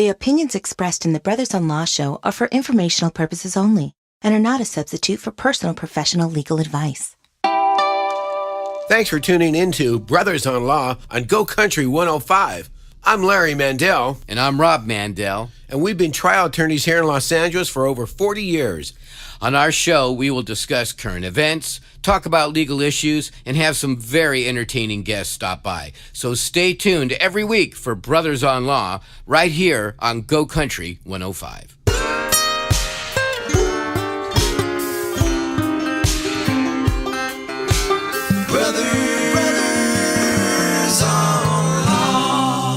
The opinions expressed in the Brothers-in-Law show are for informational purposes only and are not a substitute for personal professional legal advice. Thanks for tuning in to Brothers-in-Law on Go Country 105. I'm Larry Mandel. And I'm Rob Mandel. And we've been trial attorneys here in Los Angeles for over 40 years. On our show, we will discuss current events, talk about legal issues, and have some very entertaining guests stop by. So stay tuned every week for Brothers on Law right here on Go Country 105. Brothers on Law.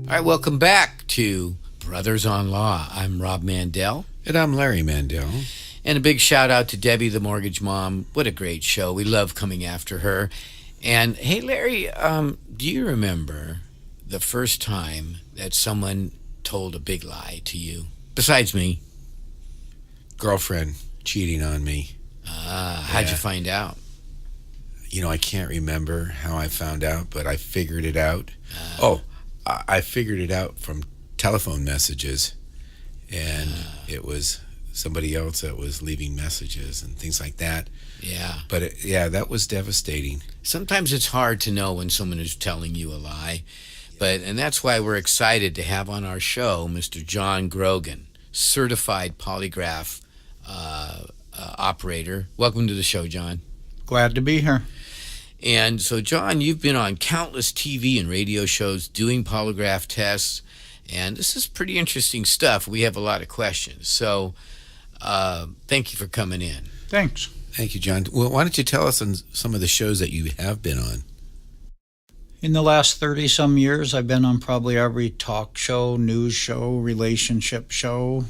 All right, welcome back to Brothers on Law. I'm Rob Mandel. And I'm Larry Mandel. And a big shout out to Debbie, the mortgage mom. What a great show. We love coming after her. And hey, Larry, do you remember the first time that someone told a big lie to you? Besides me. Girlfriend cheating on me. How'd you find out? You know, I can't remember how I found out, but I figured it out. I figured it out from telephone messages. And it was somebody else that was leaving messages and things like that. Yeah. But that was devastating. Sometimes it's hard to know when someone is telling you a lie. And that's why we're excited to have on our show Mr. John Grogan, certified polygraph operator. Welcome to the show, John. Glad to be here. And so, John, you've been on countless TV and radio shows doing polygraph tests. And this is pretty interesting stuff. We have a lot of questions. So thank you for coming in. Thanks. Thank you, John. Well, why don't you tell us on some of the shows that you have been on? In the last 30-some years, I've been on probably every talk show, news show, relationship show.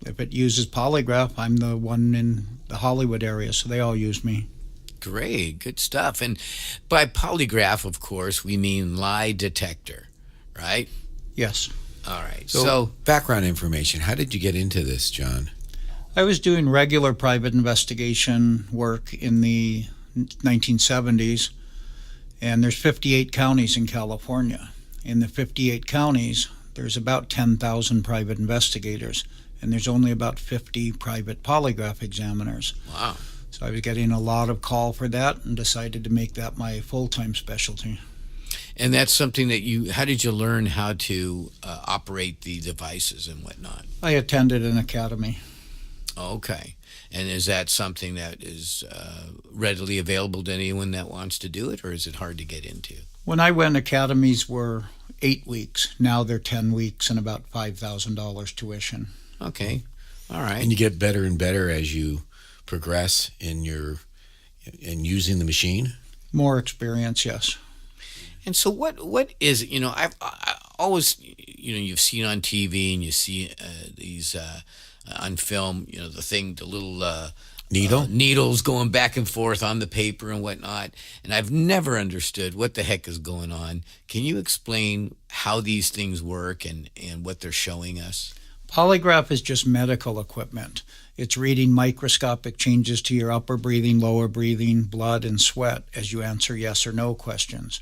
If it uses polygraph, I'm the one in the Hollywood area, so they all use me. Great, good stuff. And by polygraph, of course, we mean lie detector, right? Yes. All right. So background information. How did you get into this, John? I was doing regular private investigation work in the 1970s, and there's 58 counties in California. In the 58 counties, there's about 10,000 private investigators, and there's only about 50 private polygraph examiners. Wow. So I was getting a lot of call for that and decided to make that my full-time specialty. And that's something that how did you learn how to operate the devices and whatnot? I attended an academy. Okay. And is that something that is readily available to anyone that wants to do it, or is it hard to get into? When I went, academies were 8 weeks. Now they're 10 weeks and about $5,000 tuition. Okay. All right. And you get better and better as you progress in using the machine? More experience, yes. And so what is it? You know, I always, you've seen on TV and you see these on film, the little needles going back and forth on the paper and whatnot. And I've never understood what the heck is going on. Can you explain how these things work and what they're showing us? Polygraph is just medical equipment. It's reading microscopic changes to your upper breathing, lower breathing, blood, and sweat as you answer yes or no questions.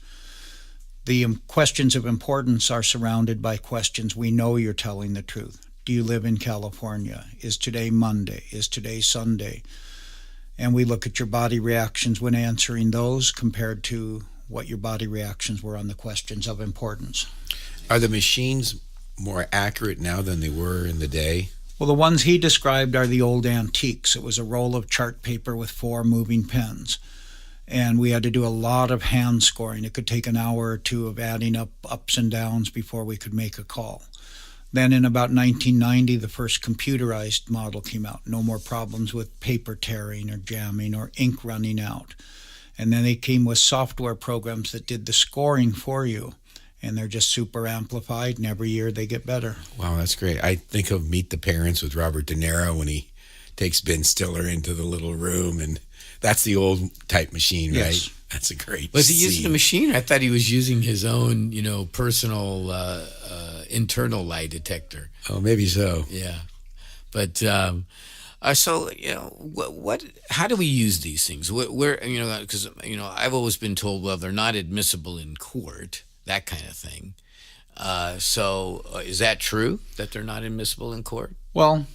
The questions of importance are surrounded by questions we know you're telling the truth. Do you live in California? Is today Monday? Is today Sunday? And we look at your body reactions when answering those compared to what your body reactions were on the questions of importance. Are the machines more accurate now than they were in the day? Well, the ones he described are the old antiques. It was a roll of chart paper with 4 moving pens. And we had to do a lot of hand scoring. It could take an hour or two of adding up ups and downs before we could make a call. Then in about 1990, the first computerized model came out. No more problems with paper tearing or jamming or ink running out. And then they came with software programs that did the scoring for you. And they're just super amplified, and every year they get better. Wow, that's great. I think of Meet the Parents with Robert De Niro when he takes Ben Stiller into the little room, and that's the old type machine, right? Yes. That's a great Was he scene. using a machine? I thought he was using his own, personal internal lie detector. Oh, maybe so. Yeah. But so, how do we use these things? Because, I've always been told, well, they're not admissible in court, that kind of thing. So is that true that they're not admissible in court? Well,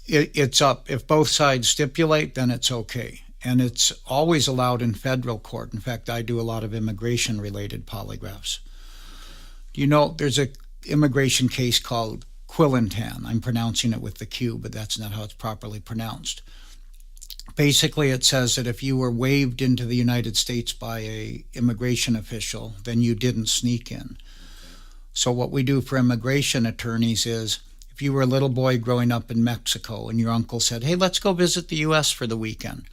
it's up. If both sides stipulate, then it's okay. And it's always allowed in federal court. In fact, I do a lot of immigration-related polygraphs. You know, there's a immigration case called Quillentan. I'm pronouncing it with the Q, but that's not how it's properly pronounced. Basically, it says that if you were waved into the United States by a immigration official, then you didn't sneak in. So what we do for immigration attorneys is, if you were a little boy growing up in Mexico and your uncle said, hey, let's go visit the U.S. for the weekend,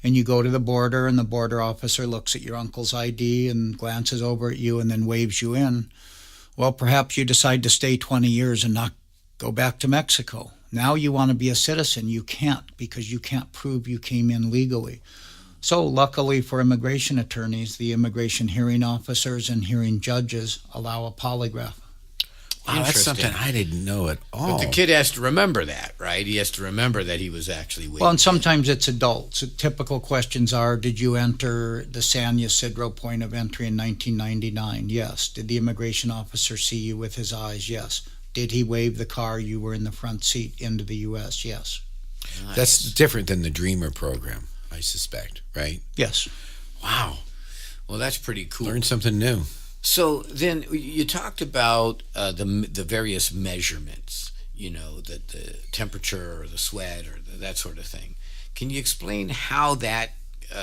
and you go to the border and the border officer looks at your uncle's ID and glances over at you and then waves you in, well, perhaps you decide to stay 20 years and not go back to Mexico. Now you want to be a citizen. You can't, because you can't prove you came in legally. So luckily for immigration attorneys, the immigration hearing officers and hearing judges allow a polygraph. Wow, that's something I didn't know at all. But the kid has to remember that, right? He has to remember that he was actually waiting. Well, and sometimes it's adults. Typical questions are, did you enter the San Ysidro point of entry in 1999? Yes. Did the immigration officer see you with his eyes? Yes. Did he wave the car you were in the front seat into the U.S.? Yes. Nice. That's different than the Dreamer program, I suspect, right? Yes. Wow. Well, that's pretty cool. Learn something new. So then you talked about the various measurements, you know, the temperature or the sweat or that sort of thing. Can you explain how that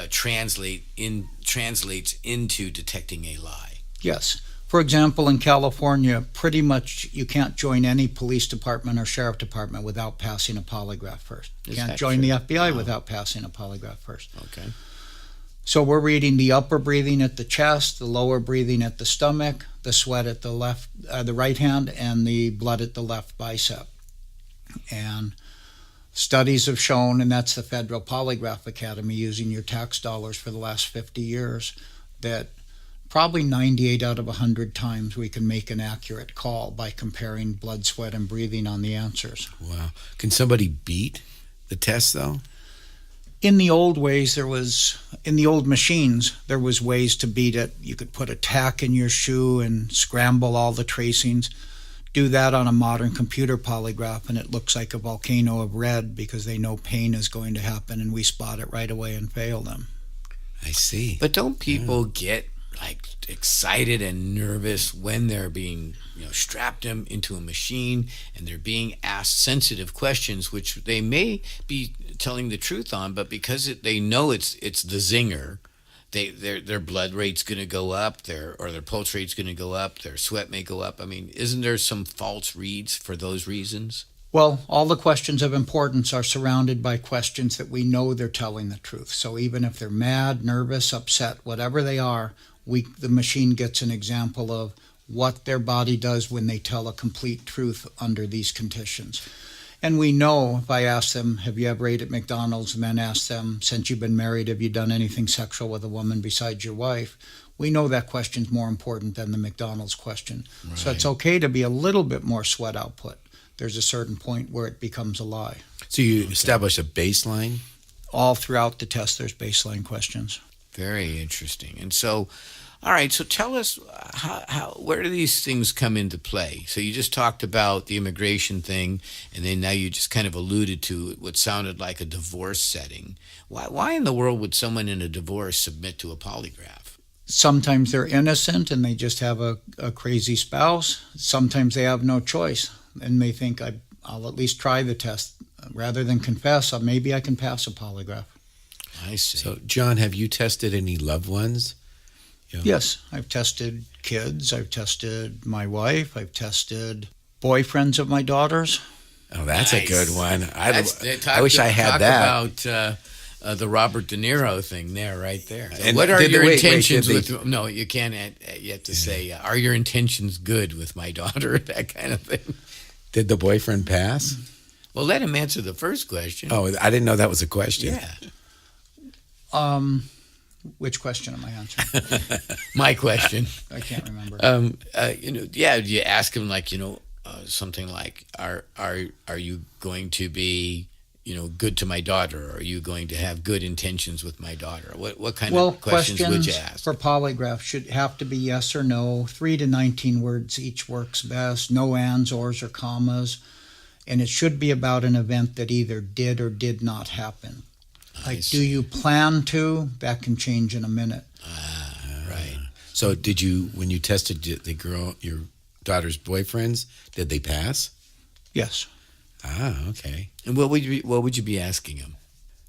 translates into detecting a lie? Yes. For example, in California, pretty much you can't join any police department or sheriff department without passing a polygraph first. You can't join the FBI without passing a polygraph first. Okay. So we're reading the upper breathing at the chest, the lower breathing at the stomach, the sweat at the right hand, and the blood at the left bicep. And studies have shown, and that's the Federal Polygraph Academy using your tax dollars for the last 50 years, that probably 98 out of 100 times we can make an accurate call by comparing blood, sweat, and breathing on the answers. Wow. Can somebody beat the test, though? In the old machines, there was ways to beat it. You could put a tack in your shoe and scramble all the tracings. Do that on a modern computer polygraph, and it looks like a volcano of red because they know pain is going to happen, and we spot it right away and fail them. I see. But don't people get like excited and nervous when they're being, strapped them into a machine and they're being asked sensitive questions, which they may be telling the truth on, but because they know it's the zinger, their blood rate's going to go up, their pulse rate's going to go up, their sweat may go up. I mean, isn't there some false reads for those reasons? Well, all the questions of importance are surrounded by questions that we know they're telling the truth. So even if they're mad, nervous, upset, whatever they are, the machine gets an example of what their body does when they tell a complete truth under these conditions. And we know, if I ask them, have you ever ate at McDonald's, and then ask them, since you've been married, have you done anything sexual with a woman besides your wife? We know that question's more important than the McDonald's question. Right. So it's okay to be a little bit more sweat output. There's a certain point where it becomes a lie. So you establish a baseline? All throughout the test, there's baseline questions. Very interesting. And so, all right, so tell us where do these things come into play? So you just talked about the immigration thing, and then now you just kind of alluded to what sounded like a divorce setting. Why in the world would someone in a divorce submit to a polygraph? Sometimes they're innocent and they just have a crazy spouse. Sometimes they have no choice and they think, I'll at least try the test. Rather than confess, maybe I can pass a polygraph. I see. So, John, have you tested any loved ones? Yes, I've tested kids. I've tested my wife. I've tested boyfriends of my daughters. Oh, that's nice. A good one. I wish I had that. About the Robert De Niro thing there, right there. And what are your intentions with? No, you can't yet to say. Are your intentions good with my daughter? That kind of thing. Did the boyfriend pass? Well, let him answer the first question. Oh, I didn't know that was a question. Yeah. Which question am I answering? My question. I can't remember. You ask him something like, are you going to be, good to my daughter? Are you going to have good intentions with my daughter? What kind Well, of questions would you ask? for polygraph should have to be yes or no. 3 to 19 words each works best. No ands, ors, or commas. And it should be about an event that either did or did not happen. Like, do you plan to? That can change in a minute. Right. So when you tested your daughter's boyfriends, did they pass? Yes. Okay. And what would you be asking them?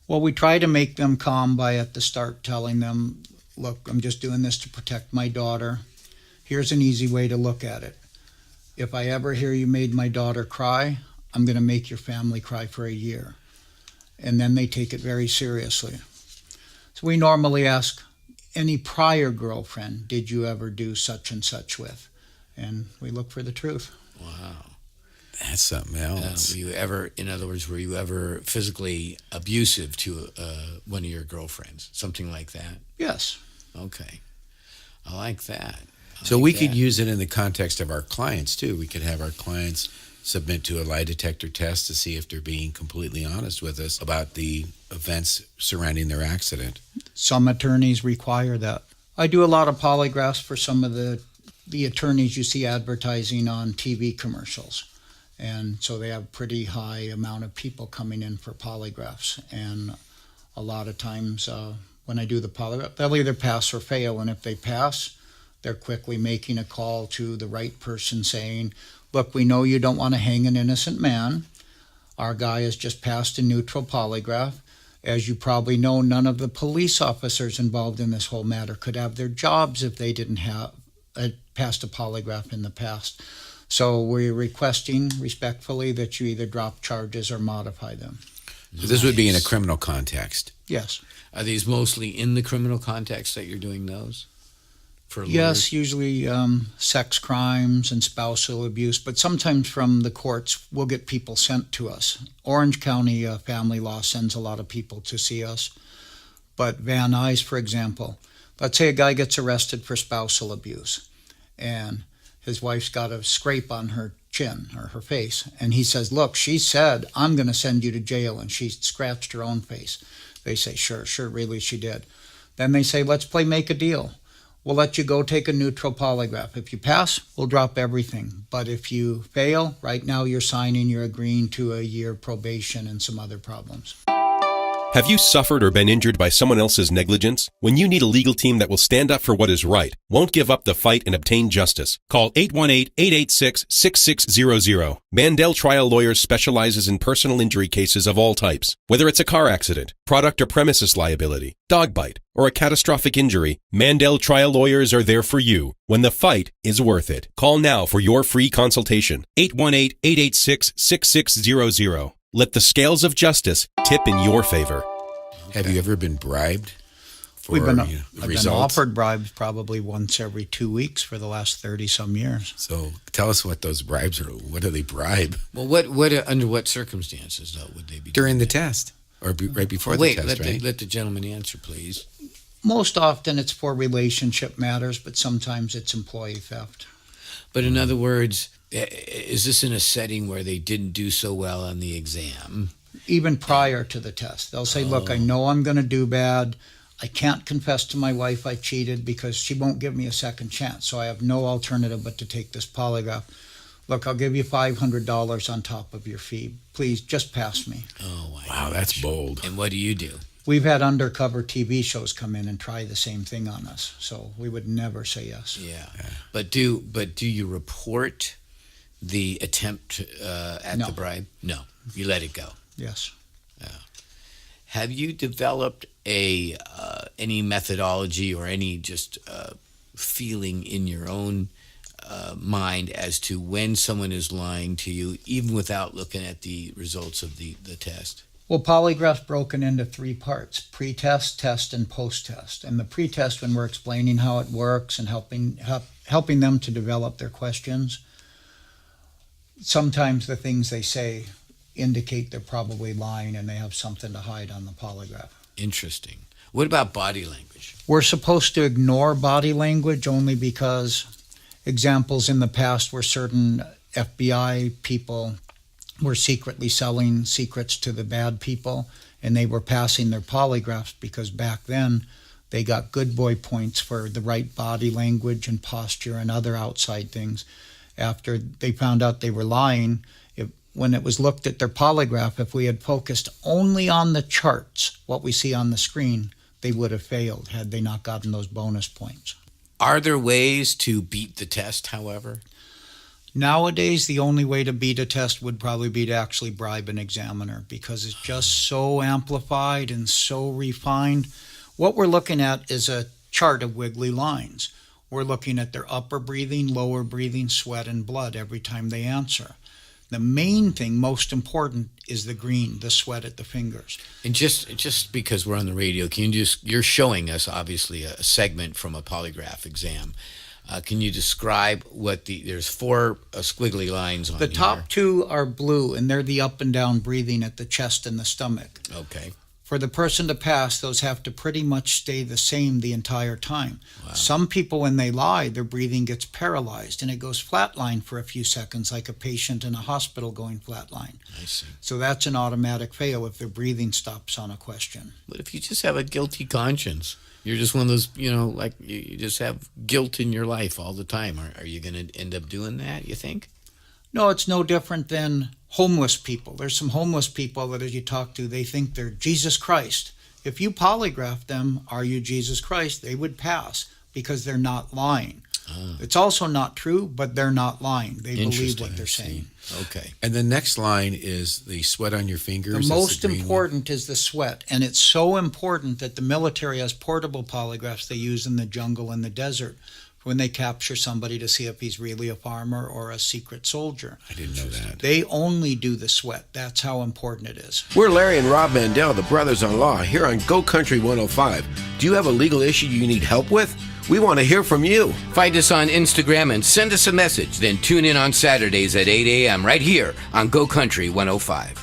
Well, we try to make them calm by at the start telling them, look, I'm just doing this to protect my daughter. Here's an easy way to look at it. If I ever hear you made my daughter cry, I'm going to make your family cry for a year. And then they take it very seriously. So we normally ask, any prior girlfriend did you ever do such and such with? And we look for the truth. Wow. That's something else. Were you ever physically abusive to one of your girlfriends? Something like that? Yes. Okay. I like that. So we could use it in the context of our clients, too. We could have our clients submit to a lie detector test to see if they're being completely honest with us about the events surrounding their accident. Some attorneys require that. I do a lot of polygraphs for some of the attorneys you see advertising on TV commercials. And so they have a pretty high amount of people coming in for polygraphs. And a lot of times when I do the polygraph, they'll either pass or fail. And if they pass, they're quickly making a call to the right person saying, look, we know you don't want to hang an innocent man. Our guy has just passed a neutral polygraph. As you probably know, none of the police officers involved in this whole matter could have their jobs if they didn't have passed a polygraph in the past. So we're requesting respectfully that you either drop charges or modify them. So this would be in a criminal context. Yes. Are these mostly in the criminal context that you're doing those? For lawyers? Yes, usually sex crimes and spousal abuse, but sometimes from the courts we'll get people sent to us. Orange County Family Law sends a lot of people to see us. But Van Nuys, for example, let's say a guy gets arrested for spousal abuse and his wife's got a scrape on her chin or her face, and he says, look, she said, I'm going to send you to jail, and she scratched her own face. They say, sure, really she did. Then they say, let's make a deal. We'll let you go take a neutral polygraph. If you pass, we'll drop everything. But if you fail, right now you're agreeing to a year probation and some other problems. Have you suffered or been injured by someone else's negligence? When you need a legal team that will stand up for what is right, won't give up the fight and obtain justice, call 818-886-6600. Mandel Trial Lawyers specializes in personal injury cases of all types. Whether it's a car accident, product or premises liability, dog bite, or a catastrophic injury, Mandel Trial Lawyers are there for you when the fight is worth it. Call now for your free consultation. 818-886-6600. Let the scales of justice tip in your favor. Have you ever been bribed for I've been results? offered bribes probably once every 2 weeks for the last 30-some years. So tell us what those bribes are. What do they bribe? Well, what under what circumstances, though, would they be During doing the test or right before Wait, the test, right? let the gentleman answer, please. Most often it's for relationship matters, but sometimes it's employee theft. But in other words, is this in a setting where they didn't do so well on the exam? Even prior to the test. They'll say, look, I know I'm going to do bad. I can't confess to my wife I cheated because she won't give me a second chance. So I have no alternative but to take this polygraph. Look, I'll give you $500 on top of your fee. Please, just pass me. Oh, wow, that's bold. And what do you do? We've had undercover TV shows come in and try the same thing on us. So we would never say yes. Yeah. But do you report the attempt at No. the bribe? No. You let it go. Yes. Have you developed any methodology or any just feeling in your own mind as to when someone is lying to you, even without looking at the results of the test? Well, polygraph's broken into 3 parts: pre-test, test, and post-test. And the pre-test, when we're explaining how it works and helping them to develop their questions, sometimes the things they say indicate they're probably lying and they have something to hide on the polygraph. Interesting. What about body language? We're supposed to ignore body language only because examples in the past where certain FBI people were secretly selling secrets to the bad people, and they were passing their polygraphs because back then they got good boy points for the right body language and posture and other outside things. After they found out they were lying, when it was looked at their polygraph, if we had focused only on the charts, what we see on the screen, they would have failed had they not gotten those bonus points. Are there ways to beat the test, however? Nowadays, the only way to beat a test would probably be to actually bribe an examiner because it's just so amplified and so refined. What we're looking at is a chart of wiggly lines. We're looking at their upper breathing, lower breathing, sweat, and blood every time they answer. The main thing, most important, is the green, the sweat at the fingers. And just because we're on the radio, you're showing us obviously a segment from a polygraph exam. Can you describe there's 4 squiggly lines on The here. top 2 are blue, and they're the up and down breathing at the chest and the stomach. Okay. For the person to pass, those have to pretty much stay the same the entire time. Wow. Some people, when they lie, their breathing gets paralyzed and it goes flatline for a few seconds, like a patient in a hospital going flatline. I see. So that's an automatic fail if their breathing stops on a question. But if you just have a guilty conscience, you're just one of those, like you just have guilt in your life all the time. Are you going to end up doing that, you think? No, it's no different than homeless people. There's some homeless people that as you talk to, they think they're Jesus Christ. If you polygraph them, are you Jesus Christ? They would pass because they're not lying. It's also not true, but they're not lying. They believe what they're saying. Okay. And the next line is the sweat on your fingers. The That's most green one. important is the sweat, and it's so important that the military has portable polygraphs they use in the jungle and the desert when they capture somebody to see if he's really a farmer or a secret soldier. I didn't know that. They only do the sweat. That's how important it is. We're Larry and Rob Mandel, the brothers-in-law, here on Go Country 105. Do you have a legal issue you need help with? We want to hear from you. Find us on Instagram and send us a message. Then tune in on Saturdays at 8 a.m. right here on Go Country 105.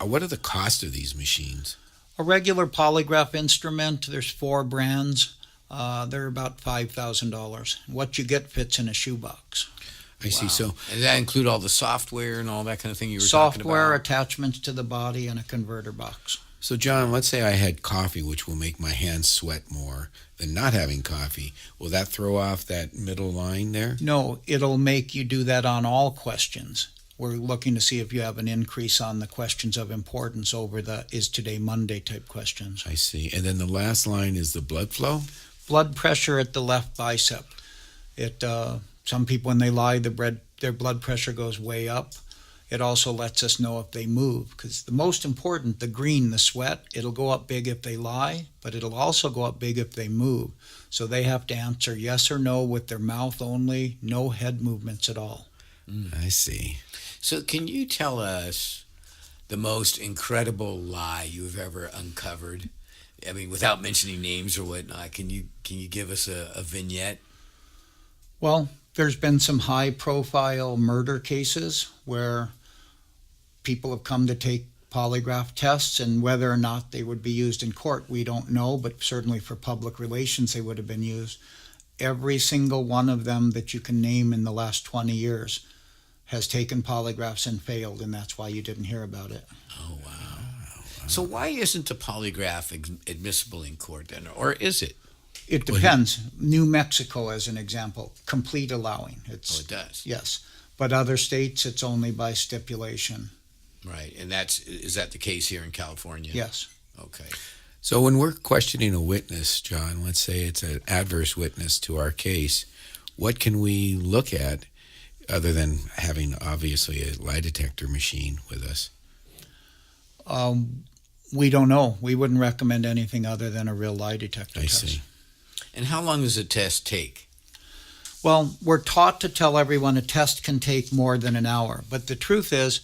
What are the cost of these machines? A regular polygraph instrument, there's 4 brands. They're about $5,000. What you get fits in a shoebox. I see. So Does that include all the software and all that kind of thing you were talking about? Software, attachments to the body, and a converter box. So, John, let's say I had coffee, which will make my hands sweat more than not having coffee. Will that throw off that middle line there? No, it'll make you do that on all questions. We're looking to see if you have an increase on the questions of importance over the is today Monday type questions. I see. And then the last line is the blood flow? Blood pressure at the left bicep. Some people, when they lie, their blood pressure goes way up. It also lets us know if they move, because the most important, the green, the sweat, it'll go up big if they lie, but it'll also go up big if they move. So they have to answer yes or no with their mouth only, no head movements at all. I see. So can you tell us the most incredible lie you've ever uncovered? I mean, without mentioning names or whatnot, can you give us a vignette? Well, there's been some high-profile murder cases where people have come to take polygraph tests, and whether or not they would be used in court, we don't know, but certainly for public relations they would have been used. Every single one of them that you can name in the last 20 years has taken polygraphs and failed, and that's why you didn't hear about it. Oh, wow. So why isn't a polygraph admissible in court then, or is it? It depends. New Mexico, as an example, complete allowing. Oh, it does? Yes. But other states, it's only by stipulation. Right, and is that the case here in California? Yes. Okay. So when we're questioning a witness, John, let's say it's an adverse witness to our case, what can we look at other than having, obviously, a lie detector machine with us? We don't know. We wouldn't recommend anything other than a real lie detector test. I see. And how long does a test take? Well, we're taught to tell everyone a test can take more than an hour, but the truth is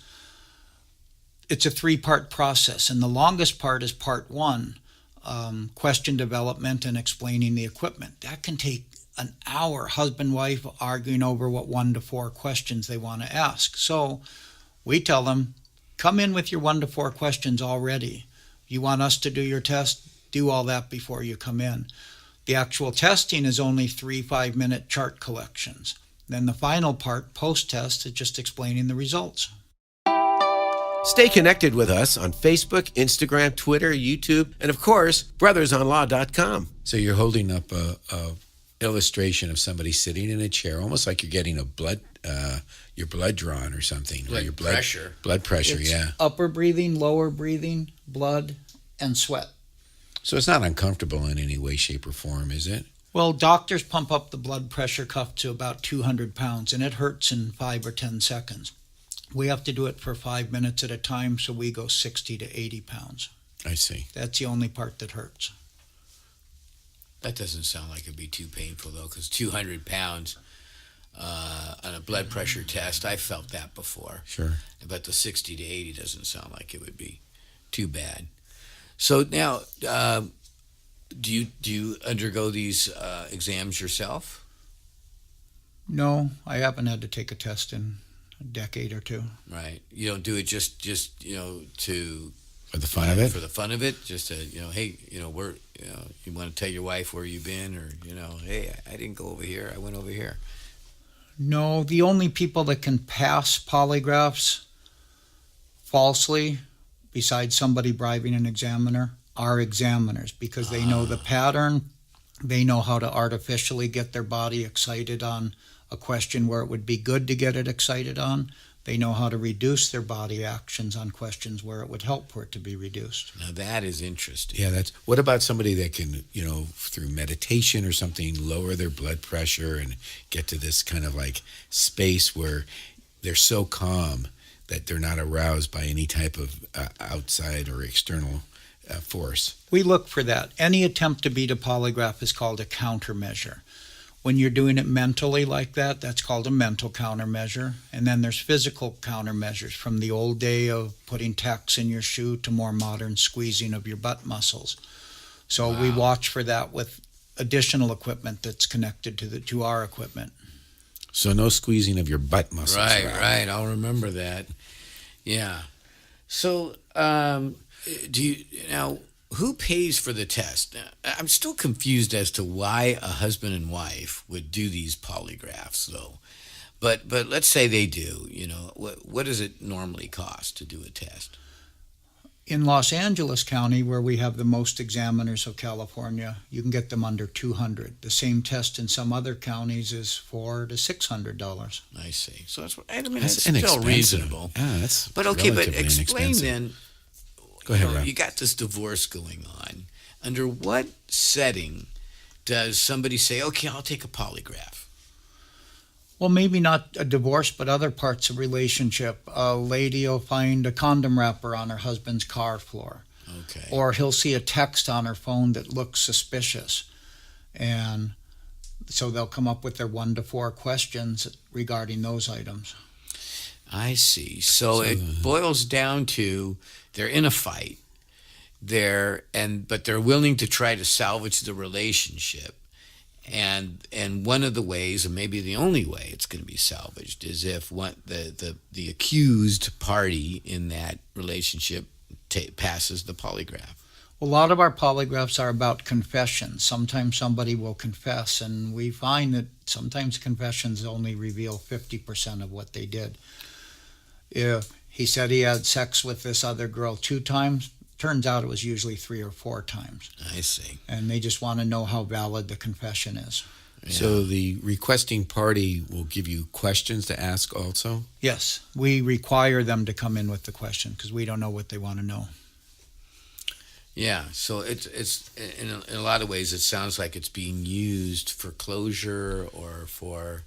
it's a 3-part process, and the longest part is part 1, question development and explaining the equipment. That can take an hour, husband-wife arguing over what 1 to 4 questions they want to ask. So we tell them, come in with your 1 to 4 questions already. You want us to do your test? Do all that before you come in. The actual testing is only 3 5-minute chart collections. Then the final part, post-test, is just explaining the results. Stay connected with us on Facebook, Instagram, Twitter, YouTube, and of course, brothersonlaw.com. So you're holding up a illustration of somebody sitting in a chair, almost like you're getting your blood drawn or something. Or your pressure. Blood pressure, It's yeah. upper breathing, lower breathing, blood, and sweat. So it's not uncomfortable in any way, shape, or form, is it? Well, doctors pump up the blood pressure cuff to about 200 pounds, and it hurts in 5 or 10 seconds. We have to do it for 5 minutes at a time, so we go 60 to 80 pounds. I see. That's the only part that hurts. That doesn't sound like it'd be too painful, though, because 200 pounds on a blood pressure test, I felt that before. Sure. But the 60 to 80 doesn't sound like it would be too bad. So now, do you undergo these exams yourself? No, I haven't had to take a test in a decade or two. Right. You don't do it just to For the fun of it? For the fun of it, just to hey, we're you want to tell your wife where you've been, or hey, I didn't go over here, I went over here. No, the only people that can pass polygraphs falsely, besides somebody bribing an examiner, are examiners, because they know the pattern. They know how to artificially get their body excited on a question where it would be good to get it excited on. They know how to reduce their body actions on questions where it would help for it to be reduced. Now that is interesting. Yeah, what about somebody that can, through meditation or something, lower their blood pressure and get to this kind of like space where they're so calm that they're not aroused by any type of outside or external force? We look for that. Any attempt to beat a polygraph is called a countermeasure. When you're doing it mentally like that, that's called a mental countermeasure. And then there's physical countermeasures, from the old day of putting tacks in your shoe to more modern squeezing of your butt muscles. So we watch for that with additional equipment that's connected to our equipment. So no squeezing of your butt muscles. Right. I'll remember that. Yeah. So, who pays for the test? Now, I'm still confused as to why a husband and wife would do these polygraphs, though. But let's say they do. What does it normally cost to do a test? In Los Angeles County, where we have the most examiners of California, you can get them under $200. The same test in some other counties is $400 to $600. I see. So that's That's still inexpensive. reasonable. Yeah, that's But okay, but relatively explain inexpensive. then. Go ahead, Rob. You got this divorce going on. Under what setting does somebody say, okay, I'll take a polygraph? Well, maybe not a divorce, but other parts of relationship. A lady will find a condom wrapper on her husband's car floor. Okay. Or he'll see a text on her phone that looks suspicious. And so they'll come up with their 1 to 4 questions regarding those items. I see. So it boils down to they're in a fight. But they're willing to try to salvage the relationship. And one of the ways, and maybe the only way it's going to be salvaged, is if the accused party in that relationship passes the polygraph. A lot of our polygraphs are about confessions. Sometimes somebody will confess, and we find that sometimes confessions only reveal 50% of what they did. If he said he had sex with this other girl 2 times, turns out it was usually 3 or 4 times. I see. And they just want to know how valid the confession is. Yeah. So the requesting party will give you questions to ask also? Yes, we require them to come in with the question because we don't know what they want to know. Yeah, so it's in a lot of ways it sounds like it's being used for closure or for,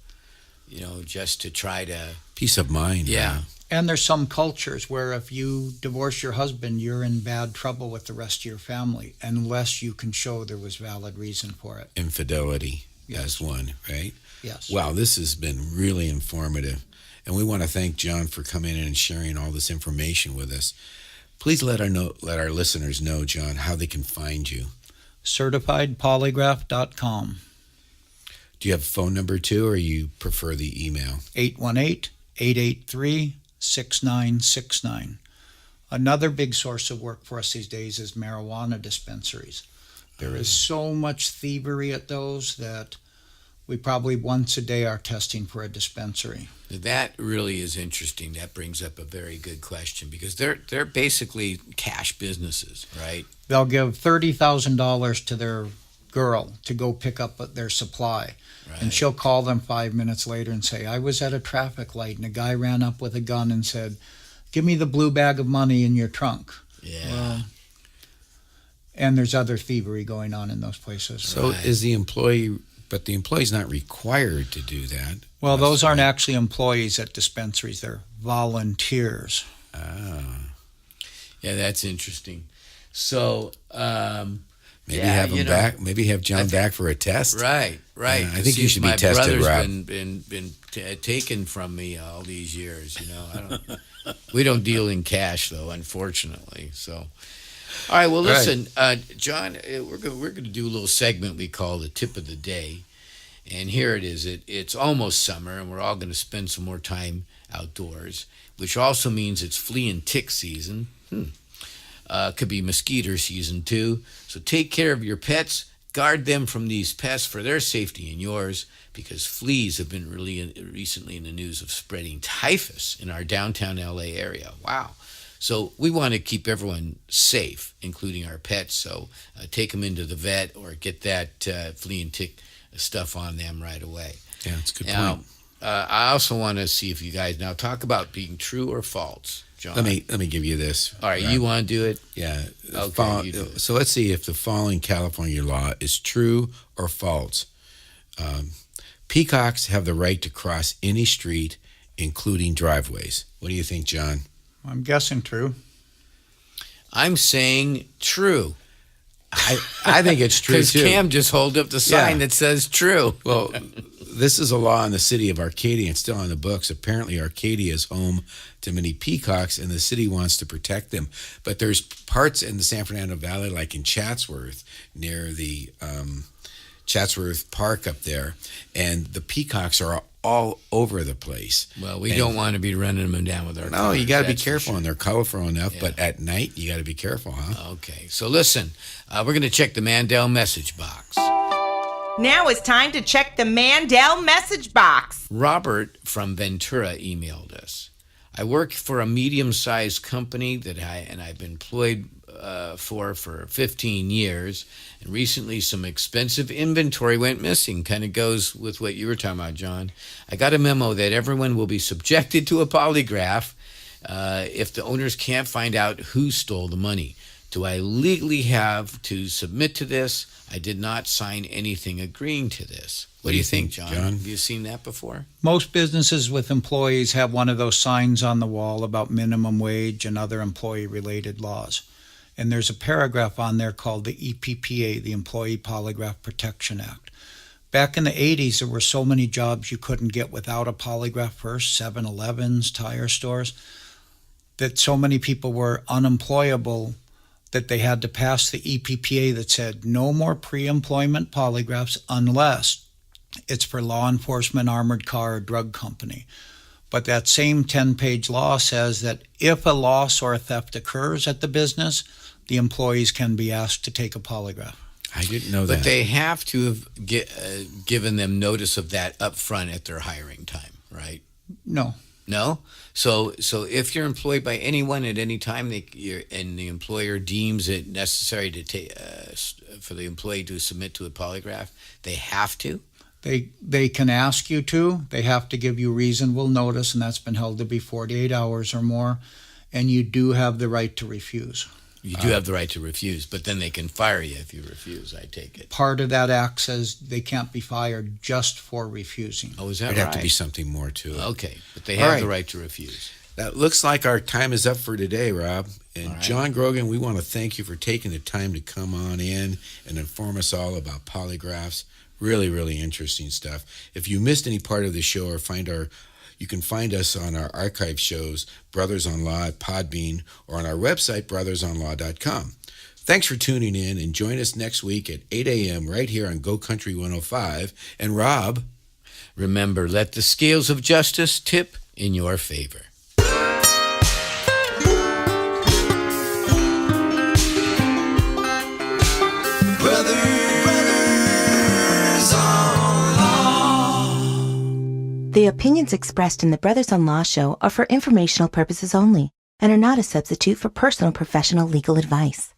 just to try to... Peace of mind. Yeah. Huh? And there's some cultures where if you divorce your husband, you're in bad trouble with the rest of your family unless you can show there was valid reason for it. Infidelity Yes. as one, right? Yes. Wow, this has been really informative. And we want to thank John for coming in and sharing all this information with us. Please let our listeners know, John, how they can find you. CertifiedPolygraph.com. Do you have a phone number too, or you prefer the email? 818-883-6969. Another big source of work for us these days is marijuana dispensaries. There is so much thievery at those that We probably once a day are testing for a dispensary. That really is interesting. That brings up a very good question because they're basically cash businesses, right? They'll give $30,000 to their girl to go pick up their supply. Right. And she'll call them 5 minutes later and say, I was at a traffic light and a guy ran up with a gun and said, give me the blue bag of money in your trunk. Yeah. And there's other thievery going on in those places. So is the employee, but the employee's not required to do that. Well, those aren't actually employees at dispensaries. They're volunteers. Yeah, that's interesting. So Maybe have him back. Maybe have John back for a test. Right. I think you should be tested, Rob. My brother's been taken from me all these years. We don't deal in cash though, unfortunately. So, all right. Well, listen, John, we're going to do a little segment we call the tip of the day, and here it is. It's almost summer, and we're all going to spend some more time outdoors, which also means it's flea and tick season. Could be mosquito season too. So take care of your pets. Guard them from these pests for their safety and yours, because fleas have been really recently in the news of spreading typhus in our downtown LA area. Wow. So we want to keep everyone safe, including our pets. So take them into the vet or get that flea and tick stuff on them right away. Yeah, that's a good point. point. I also want to see if you guys now talk about being true or false. John. Let me give you this. All right, you want to do it? Yeah. Okay, you do it. So let's see if the following California law is true or false. Peacocks have the right to cross any street, including driveways. What do you think, John? I'm guessing true. I'm saying true. I think it's true Because too. Cam just hold up the sign that says true. Well, this is a law in the city of Arcadia and still on the books. Apparently, Arcadia is home to many peacocks, and the city wants to protect them. But there's parts in the San Fernando Valley, like in Chatsworth, near the Chatsworth Park up there, and the peacocks are all over the place. Well, we don't want to be running them down with our No, cars, you got to be that's for careful, sure. and they're colorful enough. Yeah. But at night, you got to be careful, huh? Okay, so listen, we're going to check the Mandel message box. Now it's time to check the Mandel message box. Robert from Ventura emailed us. I work for a medium-sized company that I've been employed for 15 years, and recently some expensive inventory went missing. Kind of goes with what you were talking about, John. I got a memo that everyone will be subjected to a polygraph if the owners can't find out who stole the money. Do I legally have to submit to this? I did not sign anything agreeing to this. What do you think, John? Have you seen that before? Most businesses with employees have one of those signs on the wall about minimum wage and other employee-related laws. And there's a paragraph on there called the EPPA, the Employee Polygraph Protection Act. Back in the 80s, there were so many jobs you couldn't get without a polygraph first, 7-Elevens, tire stores, that so many people were unemployable that they had to pass the EPPA that said no more pre-employment polygraphs unless it's for law enforcement, armored car, or drug company. But that same 10-page law says that if a loss or a theft occurs at the business, the employees can be asked to take a polygraph. I didn't know that. But they have to have given them notice of that up front at their hiring time, right? No. No? So if you're employed by anyone at any time, and the employer deems it necessary to for the employee to submit to a polygraph, they have to? They can ask you to. They have to give you reasonable notice, and that's been held to be 48 hours or more. And you do have the right to refuse. You do have the right to refuse, but then they can fire you if you refuse, I take it. Part of that act says they can't be fired just for refusing. Oh, is that There'd right? have to be something more to it. Okay, but they All have the right. right to refuse. That looks like our time is up for today, Rob. And All right. John Grogan, we want to thank you for taking the time to come on in and inform us all about polygraphs. Really, really interesting stuff. If you missed any part of the show or you can find us on our archive shows, Brothers on Law at Podbean, or on our website, brothersonlaw.com. Thanks for tuning in, and join us next week at 8 a.m. right here on Go Country 105. And Rob, Remember, let the scales of justice tip in your favor. Brothers on law. The opinions expressed in the Brothers-in-Law show are for informational purposes only and are not a substitute for personal professional legal advice.